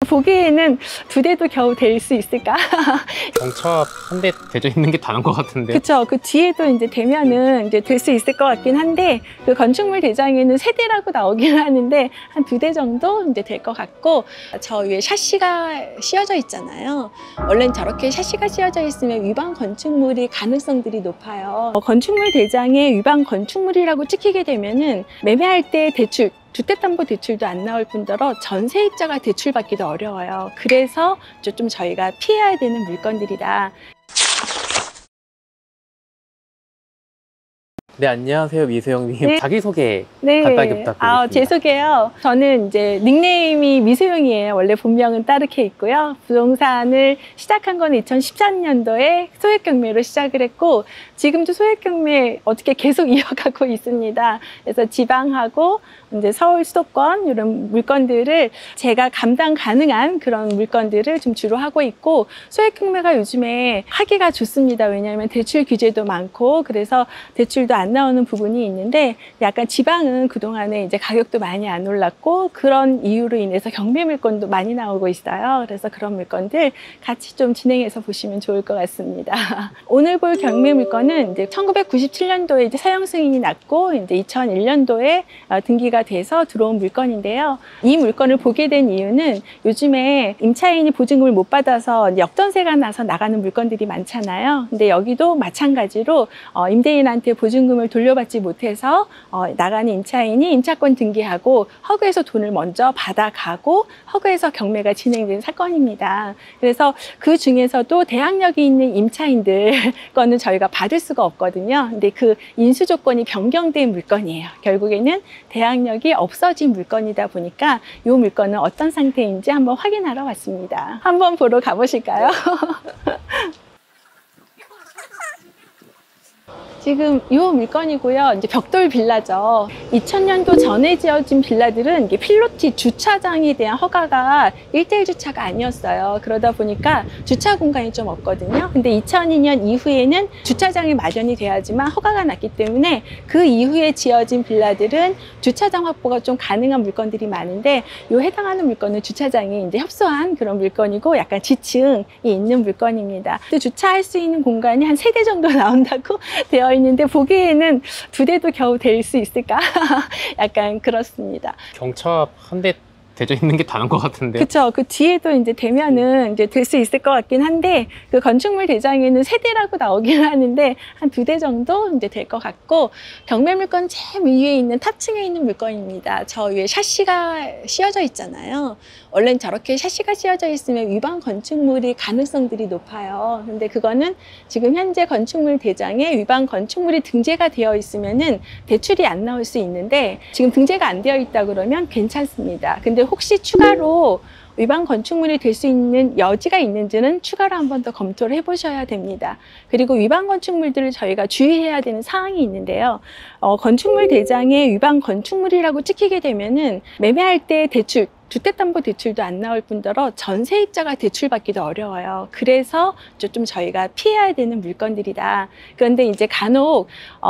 보기에는 2대도 겨우 될 수 있을까? 경첩 한 대 대져 있는 게 다른 것 같은데. 그쵸. 그 뒤에도 이제 되면은 이제 될 수 있을 것 같긴 한데, 그 건축물 대장에는 3대라고 나오긴 하는데, 한 2대 정도 이제 될 것 같고, 저 위에 샤시가 씌워져 있잖아요. 원래는 저렇게 샤시가 씌워져 있으면 위반 건축물이 가능성들이 높아요. 건축물 대장에 위반 건축물이라고 찍히게 되면은 매매할 때 대출, 주택담보대출도 안 나올 뿐더러 전세입자가 대출받기도 어려워요. 그래서 좀 저희가 피해야 되는 물건들이다. 네, 안녕하세요, 미수영님. 네. 자기소개 간단하게 부탁드립니다. 제 소개요. 저는 이제 닉네임이 미수영이에요. 원래 본명은 따르게 있고요. 부동산을 시작한 건 2014년도에 소액경매로 시작을 했고, 지금도 소액경매 어떻게 계속 이어가고 있습니다. 그래서 지방하고 이제 서울 수도권 이런 물건들을 제가 감당 가능한 그런 물건들을 좀 주로 하고 있고, 소액경매가 요즘에 하기가 좋습니다. 왜냐하면 대출 규제도 많고, 그래서 대출도 안 나오는 부분이 있는데, 약간 지방은 그동안에 이제 가격도 많이 안 올랐고, 그런 이유로 인해서 경매 물건도 많이 나오고 있어요. 그래서 그런 물건들 같이 좀 진행해서 보시면 좋을 것 같습니다. 오늘 볼 경매 물건은 이제 1997년도에 이제 사용 승인이 났고, 이제 2001년도에 등기가 돼서 들어온 물건인데요. 이 물건을 보게 된 이유는 요즘에 임차인이 보증금을 못 받아서 역전세가 나서 나가는 물건들이 많잖아요. 근데 여기도 마찬가지로 임대인한테 보증금을 돌려받지 못해서 나가는 임차인이 임차권 등기하고 허그에서 돈을 먼저 받아가고 허그에서 경매가 진행된 사건입니다. 그래서 그 중에서도 대항력이 있는 임차인들 거는 저희가 받을 수가 없거든요. 근데 그 인수 조건이 변경된 물건이에요. 결국에는 대항력이 없어진 물건이다 보니까 이 물건은 어떤 상태인지 한번 확인하러 왔습니다. 한번 보러 가보실까요? 지금 이 물건이고요. 이제 벽돌 빌라죠. 2000년도 전에 지어진 빌라들은 이게 필로티 주차장에 대한 허가가 1:1 주차가 아니었어요. 그러다 보니까 주차 공간이 좀 없거든요. 근데 2002년 이후에는 주차장이 마련이 돼야지만 허가가 났기 때문에 그 이후에 지어진 빌라들은 주차장 확보가 좀 가능한 물건들이 많은데, 이 해당하는 물건은 주차장이 이제 협소한 그런 물건이고 약간 지층이 있는 물건입니다. 또 주차할 수 있는 공간이 한 3대 정도 나온다고 되어 있는데, 보기에는 2대도 겨우 될 수 있을까? 약간 그렇습니다. 경첩 한 대 대져 있는 게 다른 것 같은데. 그쵸. 그 뒤에도 이제 되면은 이제 될 수 있을 것 같긴 한데, 그 건축물 대장에는 3대라고 나오긴 하는데, 한 2대 정도 이제 될 것 같고, 경매 물건 제일 위에 있는 탑층에 있는 물건입니다. 저 위에 샤시가 씌워져 있잖아요. 원래는 저렇게 샤시가 씌워져 있으면 위반 건축물이 가능성들이 높아요. 근데 그거는 지금 현재 건축물 대장에 위반 건축물이 등재가 되어 있으면은 대출이 안 나올 수 있는데, 지금 등재가 안 되어 있다 그러면 괜찮습니다. 근데 혹시 추가로 위반 건축물이 될 수 있는 여지가 있는지는 추가로 한 번 더 검토를 해보셔야 됩니다. 그리고 위반 건축물들을 저희가 주의해야 되는 사항이 있는데요. 건축물 대장에 위반 건축물이라고 찍히게 되면은 매매할 때 대출, 주택담보대출도 안 나올 뿐더러 전세입자가 대출받기도 어려워요. 그래서 좀 저희가 피해야 되는 물건들이다. 그런데 이제 간혹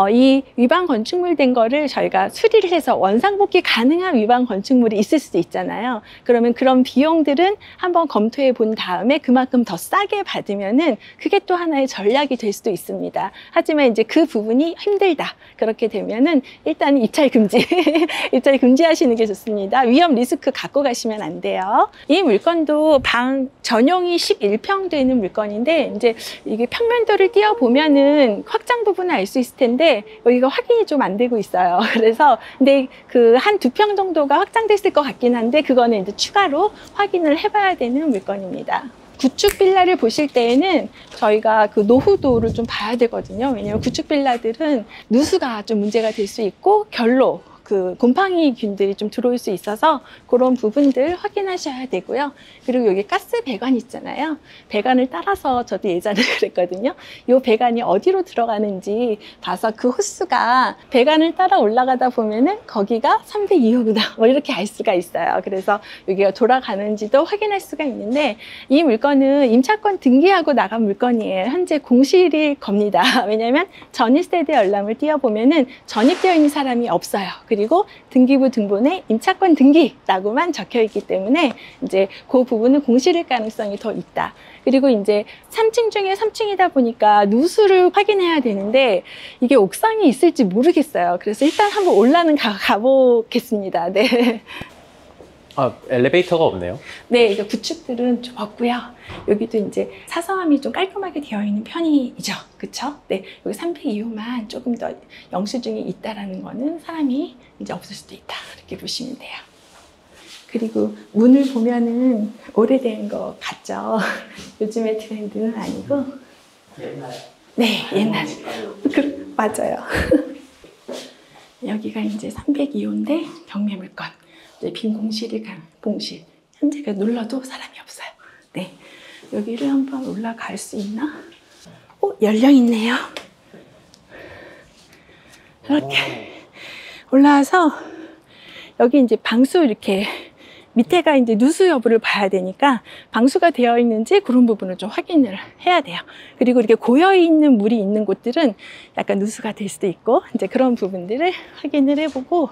이 위반 건축물 된 거를 저희가 수리를 해서 원상복귀 가능한 위반 건축물이 있을 수도 있잖아요. 그러면 그런 비용들은 한번 검토해 본 다음에 그만큼 더 싸게 받으면은 그게 또 하나의 전략이 될 수도 있습니다. 하지만 이제 그 부분이 힘들다. 그렇게 되면은 일단 입찰 금지, 입찰 금지하시는 게 좋습니다. 위험 리스크 갖고 가시면 안 돼요. 이 물건도 방 전용이 11평 되는 물건인데, 이제 이게 평면도를 띄워 보면은 확장 부분을 알 수 있을 텐데 여기가 확인이 좀 안 되고 있어요. 그래서 근데 그 한 2평 정도가 확장됐을 것 같긴 한데, 그거는 이제 추가로 확인을 해봐야 되는 물건입니다. 구축 빌라를 보실 때에는 저희가 그 노후도를 좀 봐야 되거든요. 왜냐하면 구축 빌라들은 누수가 좀 문제가 될 수 있고 결로 그 곰팡이균들이 좀 들어올 수 있어서 그런 부분들 확인하셔야 되고요. 그리고 여기 가스 배관 있잖아요. 배관을 따라서 저도 예전에 그랬거든요. 이 배관이 어디로 들어가는지 봐서 그 호스가 배관을 따라 올라가다 보면은 거기가 302호구나 뭐 이렇게 알 수가 있어요. 그래서 여기가 돌아가는지도 확인할 수가 있는데, 이 물건은 임차권 등기하고 나간 물건이에요. 현재 공실일 겁니다. 왜냐하면 전입세대 열람을 띄워보면은 전입되어 있는 사람이 없어요. 그리고 등기부 등본에 임차권 등기라고만 적혀 있기 때문에 이제 그 부분은 공실일 가능성이 더 있다. 그리고 이제 3층 중에 3층이다 보니까 누수를 확인해야 되는데 이게 옥상이 있을지 모르겠어요. 그래서 일단 한번 올라는 가보겠습니다. 네. 아, 엘리베이터가 없네요. 네, 이거 구축들은 좀 없고요. 여기도 이제 사서함이 좀 깔끔하게 되어 있는 편이죠. 그쵸? 네, 여기 302호만 조금 더 영수증이 있다라는 거는 사람이 이제 없을 수도 있다. 이렇게 보시면 돼요. 그리고 문을 보면은 오래된 거 같죠? 요즘의 트렌드는 아니고. 옛날. 네, 옛날. 맞아요. 여기가 이제 302호인데 경매물건. 이제 빈 공실이 공실. 현재가 눌러도 사람이 없어요. 네, 여기를 한번 올라갈 수 있나? 열려 있네요. 이렇게 올라와서 여기 이제 방수 이렇게 밑에가 이제 누수 여부를 봐야 되니까 방수가 되어 있는지 그런 부분을 좀 확인을 해야 돼요. 그리고 이렇게 고여 있는 물이 있는 곳들은 약간 누수가 될 수도 있고 이제 그런 부분들을 확인을 해보고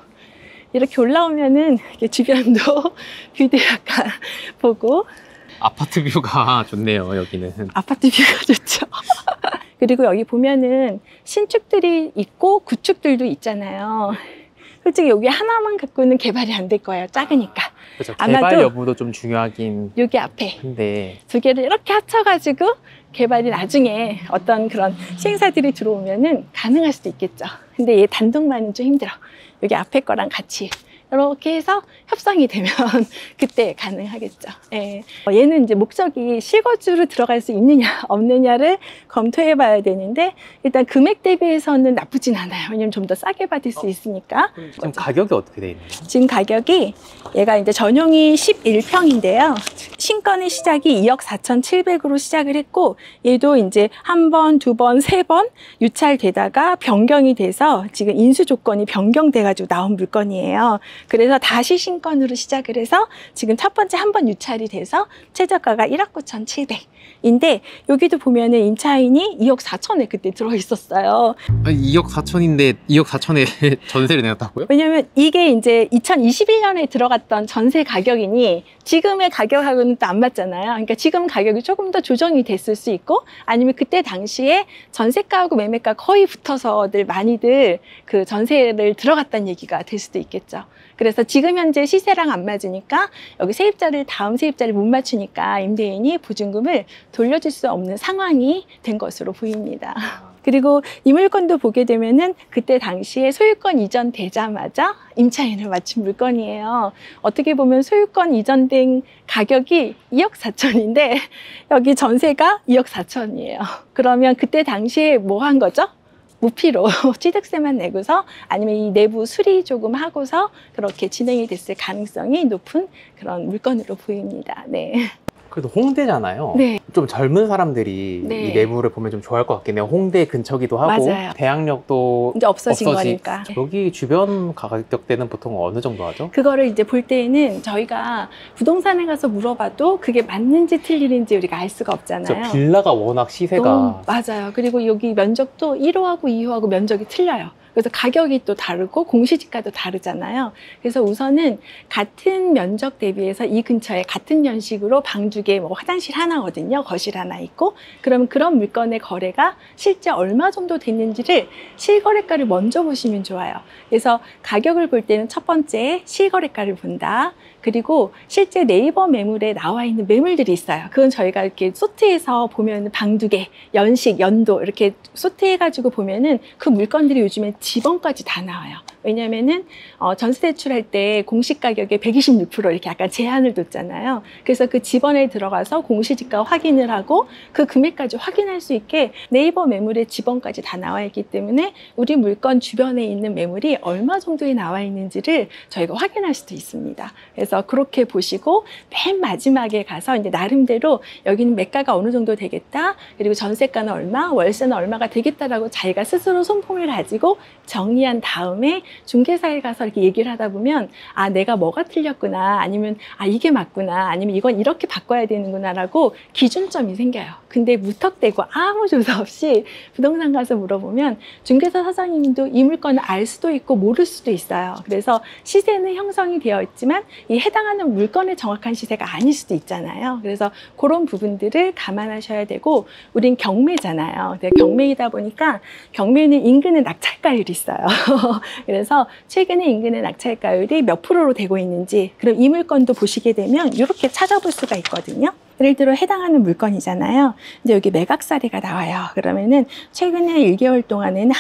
이렇게 올라오면은 이렇게 주변도 뷰도 약간 보고 아파트 뷰가 좋네요, 여기는. 아파트 뷰가 좋죠. 그리고 여기 보면은 신축들이 있고 구축들도 있잖아요. 솔직히 여기 하나만 갖고는 개발이 안 될 거예요. 작으니까. 그렇죠. 아마도 개발 여부도 좀 중요하긴 여기 앞에 한데. 두 개를 이렇게 합쳐가지고 개발이 나중에 어떤 그런 시행사들이 들어오면은 가능할 수도 있겠죠. 근데 얘 단독만은 좀 힘들어. 여기 앞에 거랑 같이 이렇게 해서 협상이 되면 그때 가능하겠죠. 예. 얘는 이제 목적이 실거주로 들어갈 수 있느냐 없느냐를 검토해 봐야 되는데 일단 금액 대비해서는 나쁘진 않아요. 왜냐면 좀 더 싸게 받을 수 있으니까. 지금 가격이 어떻게 돼 있나요? 지금 가격이 얘가 이제 전용이 11평인데요. 신건의 시작이 2억 4,700으로 시작을 했고 얘도 이제 한 번, 두 번, 세 번 유찰되다가 변경이 돼서 지금 인수 조건이 변경돼 가지고 나온 물건이에요. 그래서 다시 신건으로 시작을 해서 지금 첫 번째 한 번 유찰이 돼서 최저가가 1억 9,700인데 여기도 보면은 임차인이 2억 4천에 그때 들어 있었어요. 2억 4천인데 2억 4천에 전세를 내놨다고요? 왜냐면 이게 이제 2021년에 들어갔던 전세 가격이니 지금의 가격하고는 또 안 맞잖아요. 그러니까 지금 가격이 조금 더 조정이 됐을 수 있고 아니면 그때 당시에 전세가하고 매매가 거의 붙어서들 많이들 그 전세를 들어갔다는 얘기가 될 수도 있겠죠. 그래서 지금 현재 시세랑 안 맞으니까 여기 세입자를 다음 세입자를 못 맞추니까 임대인이 보증금을 돌려줄 수 없는 상황이 된 것으로 보입니다. 그리고 이 물건도 보게 되면은 그때 당시에 소유권 이전되자마자 임차인을 맞춘 물건이에요. 어떻게 보면 소유권 이전된 가격이 2억 4천인데 여기 전세가 2억 4천이에요. 그러면 그때 당시에 뭐 한 거죠? 무피로 취득세만 내고서 아니면 이 내부 수리 조금 하고서 그렇게 진행이 됐을 가능성이 높은 그런 물건으로 보입니다. 네. 그래도 홍대잖아요. 네. 좀 젊은 사람들이 네. 이 내부를 보면 좀 좋아할 것 같긴 해요. 홍대 근처기도 하고 맞아요. 대학역도 이제 없어진 거니까. 여기 주변 가격대는 보통 어느 정도 하죠? 그거를 이제 볼 때에는 저희가 부동산에 가서 물어봐도 그게 맞는지 틀리는지 우리가 알 수가 없잖아요. 빌라가 워낙 시세가 맞아요. 그리고 여기 면적도 1호하고 2호하고 면적이 틀려요. 그래서 가격이 또 다르고 공시지가도 다르잖아요. 그래서 우선은 같은 면적 대비해서 이 근처에 같은 연식으로 방 두 개, 뭐 화장실 하나거든요. 거실 하나 있고. 그러면 그런 물건의 거래가 실제 얼마 정도 됐는지를 실거래가를 먼저 보시면 좋아요. 그래서 가격을 볼 때는 첫 번째 실거래가를 본다. 그리고 실제 네이버 매물에 나와 있는 매물들이 있어요. 그건 저희가 이렇게 소트해서 보면 방 두 개, 연식, 연도 이렇게 소트해가지고 보면은 그 물건들이 요즘에 지번까지 다 나와요. 왜냐면은 전세 대출할 때 공시 가격에 126% 이렇게 약간 제한을 뒀잖아요. 그래서 그 지번에 들어가서 공시지가 확인을 하고 그 금액까지 확인할 수 있게 네이버 매물의 지번까지 다 나와 있기 때문에 우리 물건 주변에 있는 매물이 얼마 정도에 나와 있는지를 저희가 확인할 수도 있습니다. 그래서 그렇게 보시고 맨 마지막에 가서 이제 나름대로 여기는 매가가 어느 정도 되겠다. 그리고 전세가는 얼마, 월세는 얼마가 되겠다라고 자기가 스스로 손품을 가지고 정리한 다음에 중개사에 가서 이렇게 얘기를 하다 보면 아, 내가 뭐가 틀렸구나, 아니면 아, 이게 맞구나, 아니면 이건 이렇게 바꿔야 되는구나라고 기준점이 생겨요. 근데 무턱대고 아무 조사 없이 부동산 가서 물어보면 중개사 사장님도 이 물건을 알 수도 있고 모를 수도 있어요. 그래서 시세는 형성이 되어 있지만 이 해당하는 물건의 정확한 시세가 아닐 수도 있잖아요. 그래서 그런 부분들을 감안하셔야 되고, 우린 경매잖아요. 경매이다 보니까 경매는 인근의 낙찰가율이 있어요. 그래서 최근에 인근의 낙찰가율이 몇 프로로 되고 있는지, 그럼 이 물건도 보시게 되면 이렇게 찾아볼 수가 있거든요. 예를 들어 해당하는 물건이잖아요. 이제 여기 매각 사례가 나와요. 그러면은 최근에 1개월 동안에는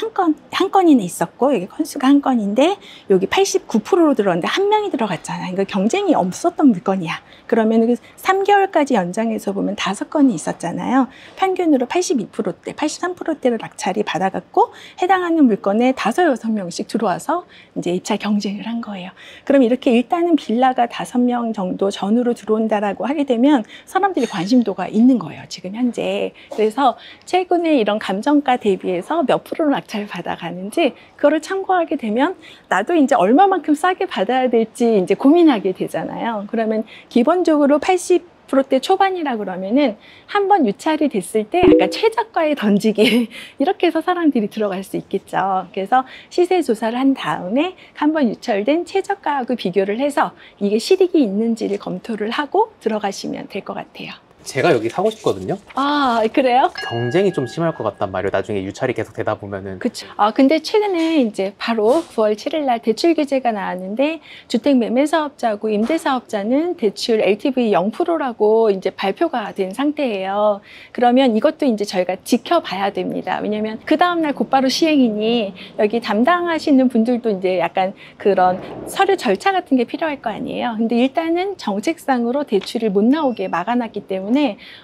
한 건이나 있었고, 여기 건수가 한 건인데 여기 89%로 들어갔는데 한 명이 들어갔잖아요. 그러니까 경쟁이 없었던 물건이야. 그러면 그 3개월까지 연장해서 보면 5건이 있었잖아요. 평균으로 82%대, 83%대를 낙찰이 받아갔고, 해당하는 물건에 5, 6명씩 들어와서 이제 2차 경쟁을 한 거예요. 그럼 이렇게 일단은 빌라가 5명 정도 전후로 들어온다라고 하게 되면 사람들이 관심도가 있는 거예요, 지금 현재. 그래서 최근에 이런 감정가 대비해서 몇 프로 낙찰을 받아가는지 그거를 참고하게 되면 나도 이제 얼마만큼 싸게 받아야 될지 이제 고민하게 되잖아요. 그러면 기본적으로 80%대 초반이라 그러면은 한번 유찰이 됐을 때 약간 최저가에 던지기 이렇게 해서 사람들이 들어갈 수 있겠죠. 그래서 시세 조사를 한 다음에 한번 유찰된 최저가하고 비교를 해서 이게 실익이 있는지를 검토를 하고 들어가시면 될 것 같아요. 제가 여기 사고 싶거든요. 아, 그래요? 경쟁이 좀 심할 것 같단 말이에요. 나중에 유찰이 계속 되다 보면은. 그쵸. 근데 최근에 이제 바로 9월 7일 날 대출 규제가 나왔는데, 주택 매매 사업자하고 임대 사업자는 대출 LTV 0%라고 이제 발표가 된 상태예요. 그러면 이것도 이제 저희가 지켜봐야 됩니다. 왜냐면 그 다음날 곧바로 시행이니 여기 담당하시는 분들도 이제 약간 그런 서류 절차 같은 게 필요할 거 아니에요. 근데 일단은 정책상으로 대출을 못 나오게 막아놨기 때문에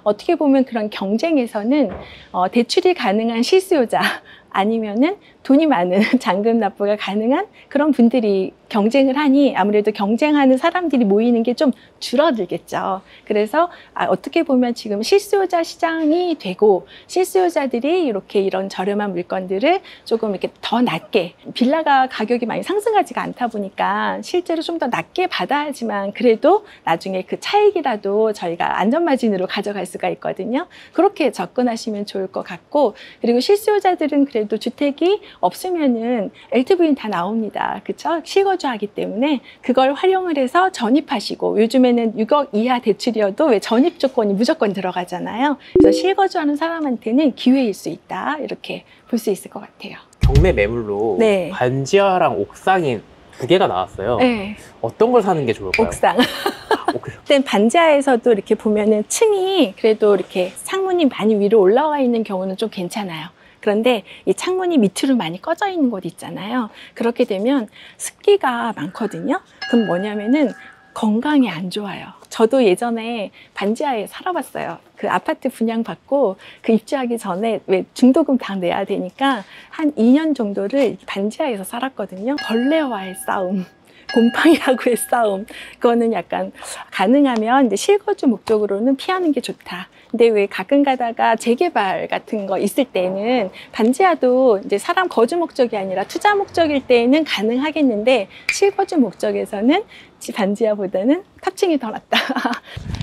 어떻게 보면 그런 경쟁에서는 대출이 가능한 실수요자 아니면은 돈이 많은 잔금 납부가 가능한 그런 분들이 경쟁을 하니 아무래도 경쟁하는 사람들이 모이는 게 좀 줄어들겠죠. 그래서 어떻게 보면 지금 실수요자 시장이 되고, 실수요자들이 이렇게 이런 저렴한 물건들을 조금 이렇게 더 낮게, 빌라가 가격이 많이 상승하지가 않다 보니까 실제로 좀 더 낮게 받아야지만 그래도 나중에 그 차익이라도 저희가 안전마진으로 가져갈 수가 있거든요. 그렇게 접근하시면 좋을 것 같고, 그리고 실수요자들은 그래도 주택이 없으면은 LTV는 다 나옵니다. 그쵸? 실거주하기 때문에 그걸 활용을 해서 전입하시고, 요즘에는 6억 이하 대출이어도 왜 전입 조건이 무조건 들어가잖아요. 그래서 실거주하는 사람한테는 기회일 수 있다, 이렇게 볼 수 있을 것 같아요. 경매 매물로 네. 반지하랑 옥상이 2개가 나왔어요. 네. 어떤 걸 사는 게 좋을까요? 옥상. 그땐 반지하에서도 이렇게 보면은 층이 그래도 이렇게 창문이 많이 위로 올라와 있는 경우는 좀 괜찮아요. 그런데 이 창문이 밑으로 많이 꺼져 있는 곳 있잖아요. 그렇게 되면 습기가 많거든요. 그럼 뭐냐면은 건강에 안 좋아요. 저도 예전에 반지하에 살아봤어요. 그 아파트 분양받고 그 입주하기 전에 왜 중도금 다 내야 되니까 한 2년 정도를 반지하에서 살았거든요. 벌레와의 싸움, 곰팡이하고의 싸움, 그거는 약간 가능하면 이제 실거주 목적으로는 피하는 게 좋다. 근데 왜 가끔 가다가 재개발 같은 거 있을 때는 반지하도 이제 사람 거주 목적이 아니라 투자 목적일 때는 가능하겠는데, 실거주 목적에서는 반지하보다는 탑층이 더 낫다.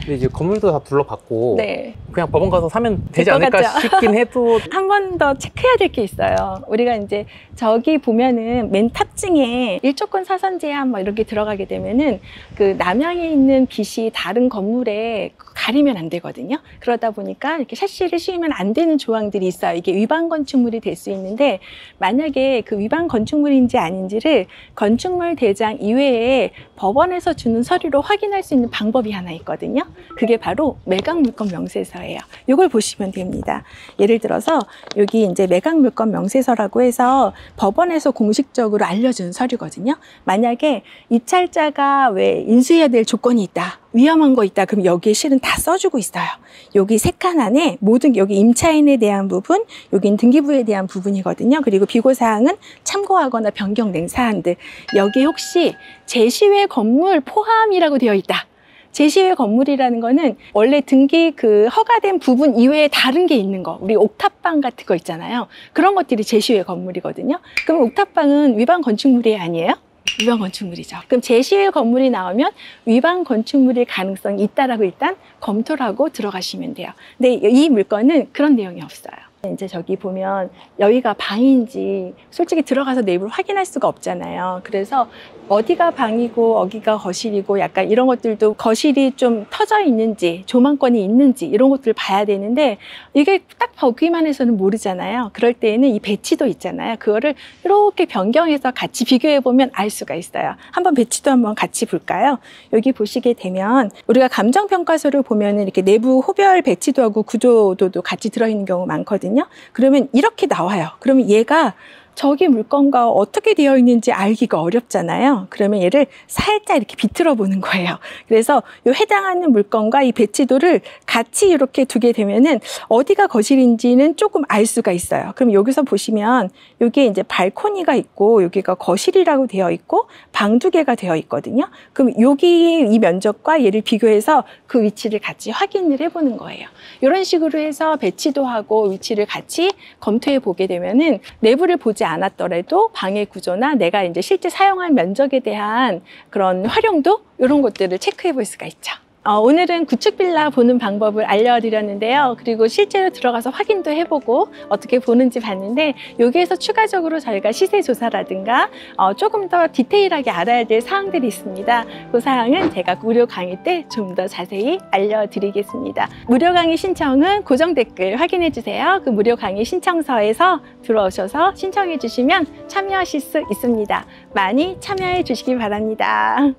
근데 이제 건물도 다 둘러봤고 네. 그냥 법원 가서 사면 되지 될 것 않을까 같죠? 싶긴 해도 한 번 더 체크해야 될 게 있어요. 우리가 이제 저기 보면은 맨 탑층에 일조권 사선 제한 뭐 이렇게 들어가게 되면은 그 남향에 있는 빛이 다른 건물에 가리면 안 되거든요. 그러다 보니까 이렇게 샤시를 씌우면 안 되는 조항들이 있어요. 이게 위반 건축물이 될 수 있는데, 만약에 그 위반 건축물인지 아닌지를 건축물 대장 이외에 법원에서 주는 서류로 확인할 수 있는 방법이 하나 있거든요. 그게 바로 매각물건 명세서예요. 이걸 보시면 됩니다. 예를 들어서 여기 이제 매각물건 명세서라고 해서 법원에서 공식적으로 알려준 서류거든요. 만약에 입찰자가 왜 인수해야 될 조건이 있다, 위험한 거 있다, 그럼 여기에 실은 다 써주고 있어요. 여기 세 칸 안에 모든, 여기 임차인에 대한 부분, 여긴 등기부에 대한 부분이거든요. 그리고 비고사항은 참고하거나 변경된 사안들, 여기 혹시 제시외 건물 포함이라고 되어 있다, 제시외 건물이라는 거는 원래 등기 그 허가된 부분 이외에 다른 게 있는 거, 우리 옥탑방 같은 거 있잖아요. 그런 것들이 제시외 건물이거든요. 그럼 옥탑방은 위반 건축물이 아니에요? 위반 건축물이죠. 그럼 제시외 건물이 나오면 위반 건축물일 가능성이 있다라고 일단 검토를 하고 들어가시면 돼요. 근데 이 물건은 그런 내용이 없어요. 이제 저기 보면 여기가 방인지 솔직히 들어가서 내부를 확인할 수가 없잖아요. 그래서 어디가 방이고 어디가 거실이고 약간 이런 것들도 거실이 좀 터져 있는지 조망권이 있는지 이런 것들을 봐야 되는데 이게 딱 보기만 해서는 모르잖아요. 그럴 때에는 이 배치도 있잖아요. 그거를 이렇게 변경해서 같이 비교해 보면 알 수가 있어요. 한번 배치도 한번 같이 볼까요? 여기 보시게 되면 우리가 감정평가서를 보면 이렇게 내부 호별 배치도하고 구조도도 같이 들어있는 경우 많거든요. 그러면 이렇게 나와요. 그러면 얘가 저기 물건과 어떻게 되어 있는지 알기가 어렵잖아요. 그러면 얘를 살짝 이렇게 비틀어 보는 거예요. 그래서 이 해당하는 물건과 이 배치도를 같이 이렇게 두게 되면은 어디가 거실인지는 조금 알 수가 있어요. 그럼 여기서 보시면 여기에 이제 발코니가 있고 여기가 거실이라고 되어 있고 방 2개가 되어 있거든요. 그럼 여기 이 면적과 얘를 비교해서 그 위치를 같이 확인을 해보는 거예요. 이런 식으로 해서 배치도하고 위치를 같이 검토해 보게 되면은 내부를 보지 않았더라도 방의 구조나 내가 이제 실제 사용할 면적에 대한 그런 활용도 이런 것들을 체크해 볼 수가 있죠. 오늘은 구축 빌라 보는 방법을 알려드렸는데요. 그리고 실제로 들어가서 확인도 해보고 어떻게 보는지 봤는데 여기에서 추가적으로 저희가 시세 조사라든가 조금 더 디테일하게 알아야 될 사항들이 있습니다. 그 사항은 제가 무료 강의 때 좀 더 자세히 알려드리겠습니다. 무료 강의 신청은 고정 댓글 확인해 주세요. 그 무료 강의 신청서에서 들어오셔서 신청해 주시면 참여하실 수 있습니다. 많이 참여해 주시기 바랍니다.